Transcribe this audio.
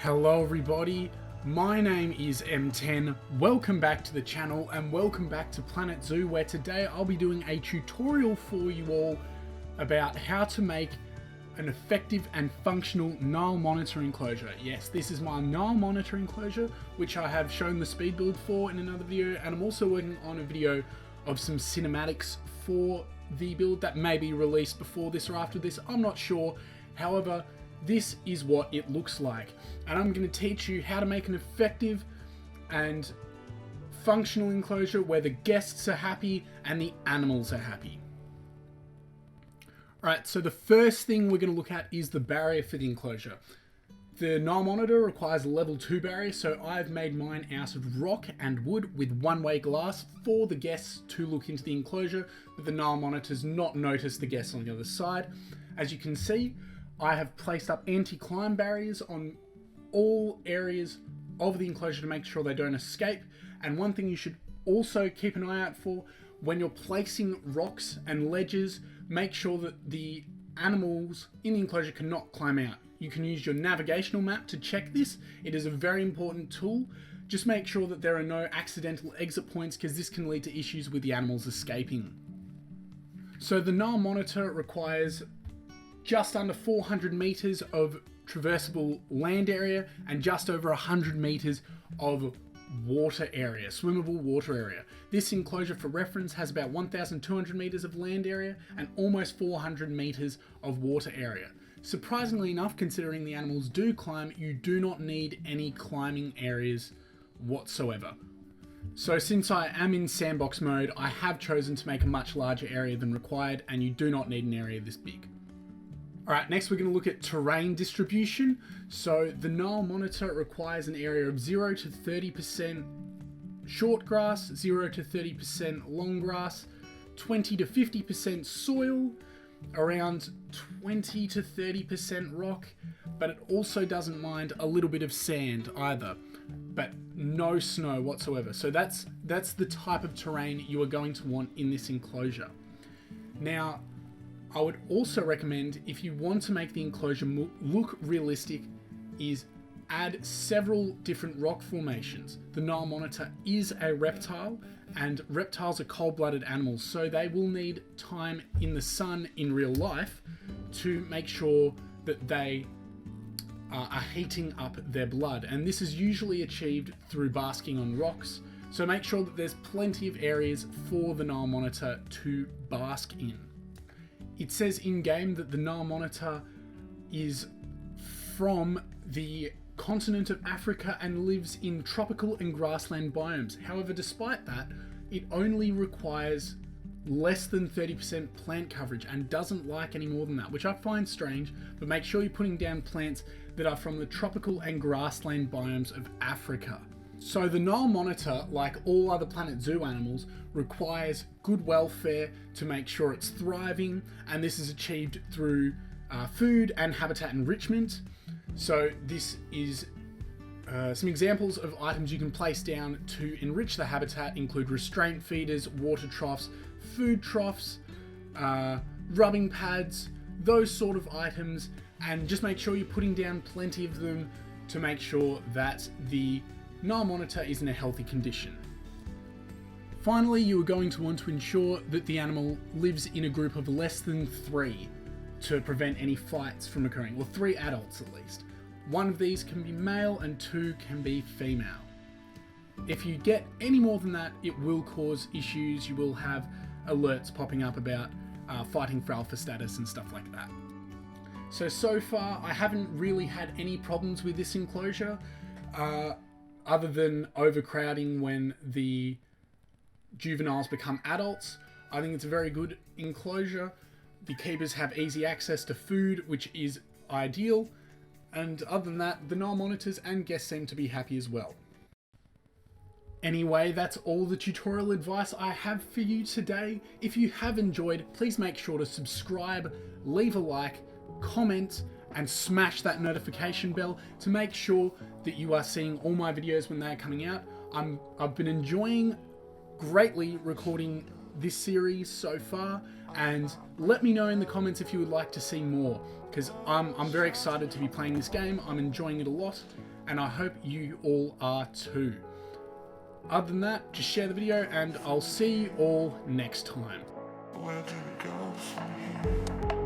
Hello everybody, my name is MTEN, welcome back to the channel and welcome back to Planet Zoo, where today I'll be doing a tutorial for you all about how to make an effective and functional Nile Monitor enclosure. Yes, this is my Nile Monitor enclosure, which I have shown the speed build for in another video, and I'm also working on a video of some cinematics for the build that may be released before this or after this, I'm not sure. However, this is what it looks like, and I'm going to teach you how to make an effective and functional enclosure where the guests are happy and the animals are happy. Alright, so the first thing we're going to look at is the barrier for the enclosure. The Nile Monitor requires a level 2 barrier, so I've made mine out of rock and wood with one-way glass for the guests to look into the enclosure, but the Nile Monitor's not notice the guests on the other side. As you can see, I have placed up anti-climb barriers on all areas of the enclosure to make sure they don't escape. And one thing you should also keep an eye out for, when you're placing rocks and ledges, make sure that the animals in the enclosure cannot climb out. You can use your navigational map to check this. It is a very important tool. Just make sure that there are no accidental exit points, because this can lead to issues with the animals escaping. So the Nile Monitor requires just under 400 meters of traversable land area and just over 100 meters of water area, swimmable water area. This enclosure, for reference, has about 1,200 meters of land area and almost 400 meters of water area. Surprisingly enough, considering the animals do climb, you do not need any climbing areas whatsoever. So since I am in sandbox mode, I have chosen to make a much larger area than required, and you do not need an area this big. Alright, next we're going to look at terrain distribution. So the Nile Monitor requires an area of 0 to 30% short grass, 0 to 30% long grass, 20 to 50% soil, around 20 to 30% rock, but it also doesn't mind a little bit of sand either, but no snow whatsoever. So that's the type of terrain you are going to want in this enclosure. Now, I would also recommend, if you want to make the enclosure look realistic, is add several different rock formations. The Nile Monitor is a reptile, and reptiles are cold-blooded animals, so they will need time in the sun in real life to make sure that they are heating up their blood, and this is usually achieved through basking on rocks. So make sure that there's plenty of areas for the Nile Monitor to bask in. It says in-game that the Nile Monitor is from the continent of Africa and lives in tropical and grassland biomes. However, despite that, it only requires less than 30% plant coverage and doesn't like any more than that, which I find strange, but make sure you're putting down plants that are from the tropical and grassland biomes of Africa. So the Nile Monitor, like all other Planet Zoo animals, requires good welfare to make sure it's thriving, and this is achieved through food and habitat enrichment. So this is some examples of items you can place down to enrich the habitat include restraint feeders, water troughs, food troughs, rubbing pads, those sort of items, and just make sure you're putting down plenty of them to make sure that the Nile Monitor is in a healthy condition. Finally, you are going to want to ensure that the animal lives in a group of less than 3 to prevent any fights from occurring, or 3 adults at least. 1 of these can be male and 2 can be female. If you get any more than that, it will cause issues. You will have alerts popping up about fighting for alpha status and stuff like that. So far, I haven't really had any problems with this enclosure, other than overcrowding when the juveniles become adults. I think it's a very good enclosure. The keepers have easy access to food, which is ideal. And other than that, the Nile Monitors and guests seem to be happy as well. Anyway, that's all the tutorial advice I have for you today. If you have enjoyed, please make sure to subscribe, leave a like, comment, and smash that notification bell to make sure that you are seeing all my videos when they're coming out. I've been enjoying greatly recording this series so far, and let me know in the comments if you would like to see more, because I'm very excited to be playing this game. I'm enjoying it a lot, and I hope you all are too. Other than that, just share the video and I'll see you all next time. Where do we go from here?